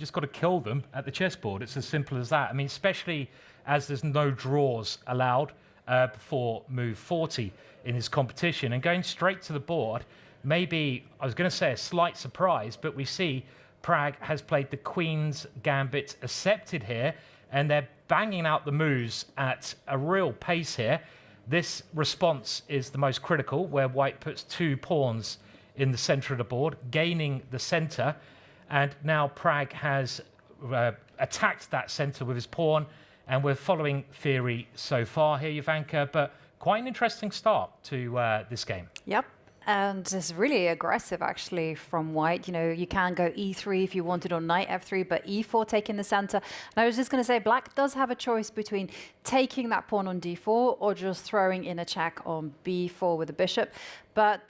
just got to kill them at the chessboard. It's as simple as that. I mean, especially as there's no draws allowed before move 40 in his competition. And going straight to the board, maybe, I was going to say a slight surprise, but we see Pragg has played the Queen's Gambit accepted here, and they're banging out the moves at a real pace here. This response is the most critical, where White puts 2 pawns in the center of the board, gaining the center. And now Pragg has attacked that center with his pawn, and we're following theory so far here, Jovanka, but quite an interesting start to this game. Yep. And it's really aggressive, actually, from White. You know, you can go e3 if you wanted, or knight f3, but e4 taking the center. And I was just going to say, Black does have a choice between taking that pawn on d4 or just throwing in a check on b4 with the bishop. But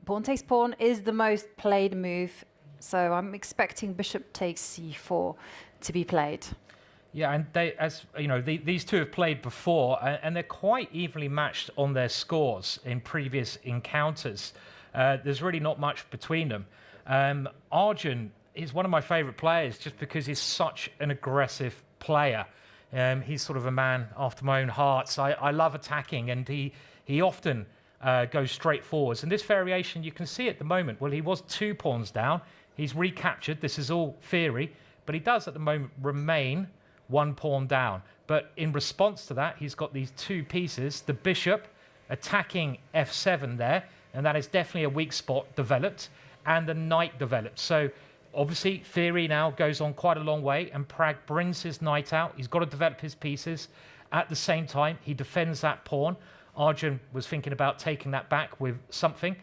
pawn takes pawn is the most played move, so I'm expecting bishop takes c4 to be played. Yeah, and they, as you know, these two have played before, and they're quite evenly matched on their scores in previous encounters. There's really not much between them. Arjun is one of my favorite players just because he's such an aggressive player. He's sort of a man after my own heart. So I love attacking, and he often goes straight forwards. And this variation, you can see at the moment, well, he was 2 pawns down. He's recaptured. This is all theory, but he does at the moment remain 1 pawn down. But in response to that, he's got these 2 pieces, the bishop attacking f7 there, and that is definitely a weak spot developed, and the knight developed. So obviously theory now goes on quite a long way, and Pragg brings his knight out. He's got to develop his pieces. At the same time, he defends that pawn. Arjun was thinking about taking that back with something.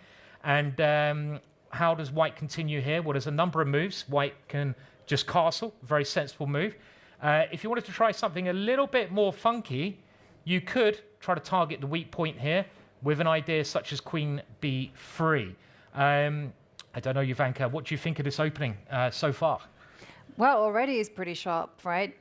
And how does White continue here? Well, there's a number of moves. White can just castle, very sensible move. If you wanted to try something a little bit more funky, you could try to target the weak point here with an idea such as Queen b3. I don't know, Jovanka, what do you think of this opening so far? Well, already is pretty sharp, right?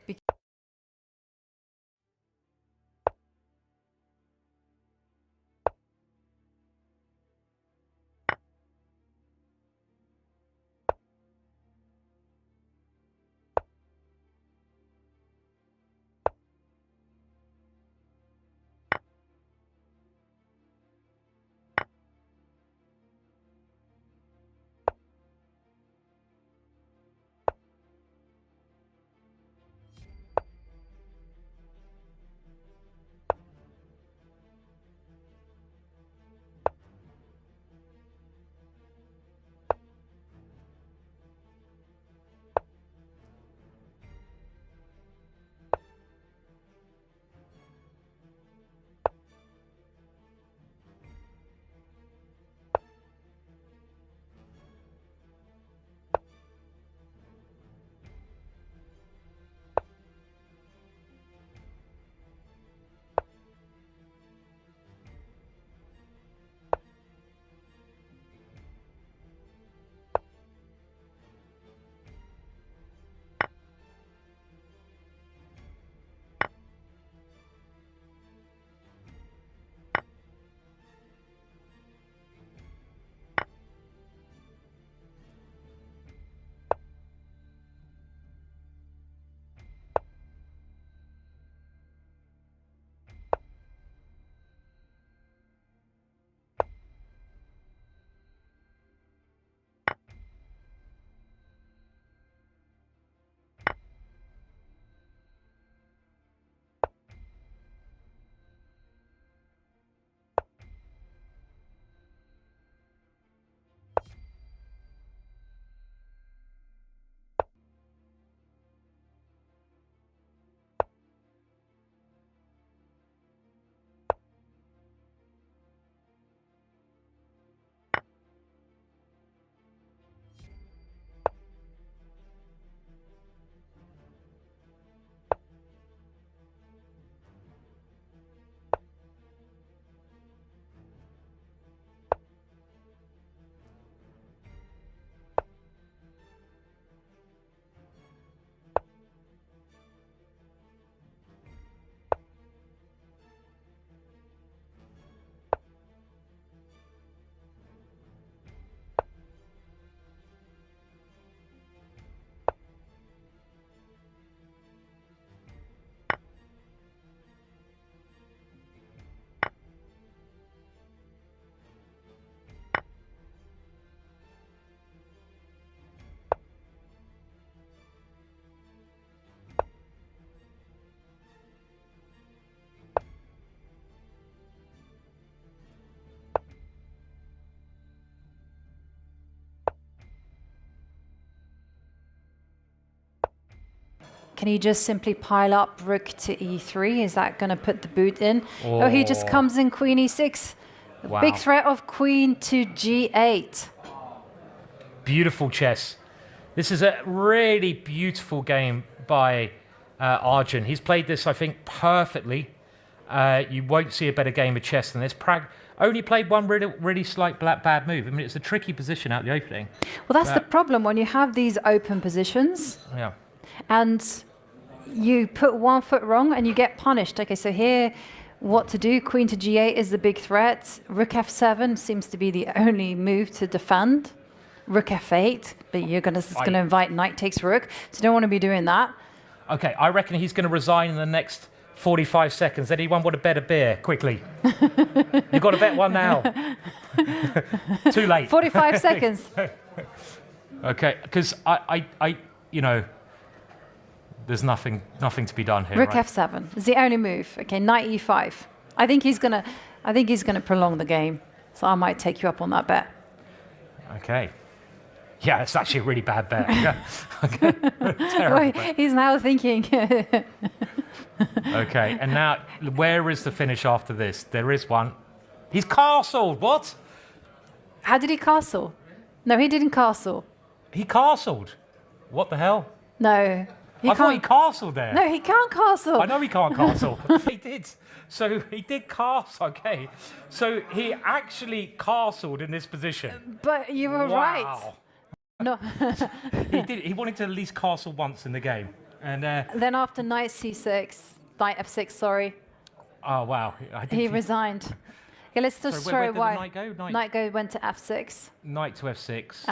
Can he just simply pile up rook to e3? Is that going to put the boot in? Oh, he just comes in queen e6. Wow. Big threat of queen to g8. Beautiful chess. This is a really beautiful game by Arjun. He's played this, I think, perfectly. You won't see a better game of chess than this. Only played one really slight bad move. I mean, it's a tricky position out the opening. Well, that's the problem when you have these open positions. Yeah. And you put one foot wrong and you get punished. Okay, so here, what to do? Queen to g8 is the big threat. Rook f7 seems to be the only move to defend. Rook f8, but you're going to invite knight takes rook, so you don't want to be doing that. Okay, I reckon he's going to resign in the next 45 seconds. Anyone want to bet a beer? Quickly. You've got to bet one now. Too late. 45 seconds. Okay, because I, you know, there's nothing to be done here. Rook right? f7 is the only move. Okay, knight e5. I think he's gonna prolong the game. So I might take you up on that bet. Okay. Yeah, it's actually a really bad bet. Okay. Terrible bet. He's now thinking. Okay, and now where is the finish after this? There is one. He's castled. What? How did he castle? No, he didn't castle. He castled. What the hell? No. I thought he castled there. No, he can't castle. I know he can't castle. He did. So he did castle. Okay. So he actually castled in this position. But you were right. Wow. No. He did. He wanted to at least castle once in the game. And then after knight c6, knight f6, sorry. Oh wow. He resigned. Okay, let's just show where why. did the knight go? Knight went to f6. Knight to f6.